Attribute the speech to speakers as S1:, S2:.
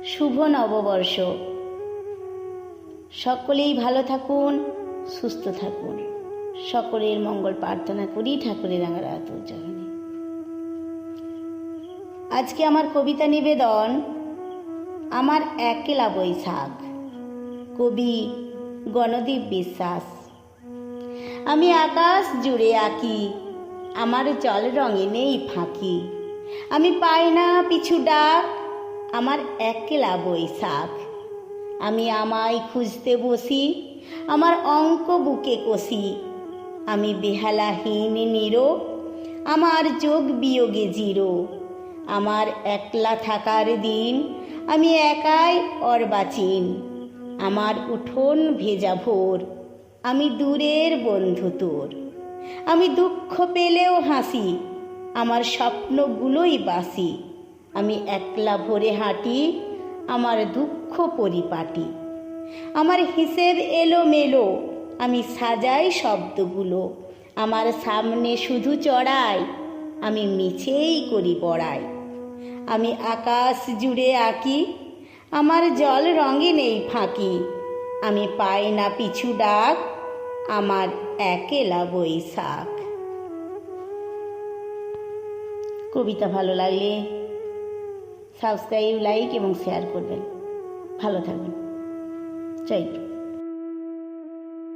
S1: শুভ নববর্ষ। সকলেই ভালো থাকুন, সুস্থ থাকুন। সকলের মঙ্গল প্রার্থনা করি ঠাকুরের রাঙারাত চরণে। আজকে আমার কবিতা নিবেদন আমার একলা বৈশাখ, কবি গণদীপ বিশ্বাস। আমি আকাশ জুড়ে আঁকি, আমার জল রঙে নেই ফাঁকি। আমি পাই না পিছু ডাক, আমার একলা বৈশাখ। আমি আমায় খুঁজতে বসি, আমার অঙ্ক বুকে কষি। আমি বেহালাহীন নিরো, আমার যোগ বিয়োগে জিরো। আমার একলা থাকার দিন, আমি একাই অর্বাচীন। আমার উঠোন ভেজা ভোর, আমি দূরের বন্ধু তোর। আমি দুঃখ পেলেও হাসি, আমার স্বপ্নগুলোই বাসি। আমি একলা ভোরে হাঁটি, আমার দুঃখ পরিপাটি। আমার হিসেব এলোমেলো, আমি সাজাই শব্দগুলো। আমার সামনে শুধু চড়াই, আমি মিছেই করি বড়াই। আমি আকাশ জুড়ে আঁকি, আমার জল রঙে নেই ফাঁকি। আমি পাই না পিছু ডাক, আমার একলা বৈশাখ। কবিতা ভালো লাগলে সাবস্ক্রাইব, লাইক এবং শেয়ার করবেন। ভালো থাকবেন। জয়।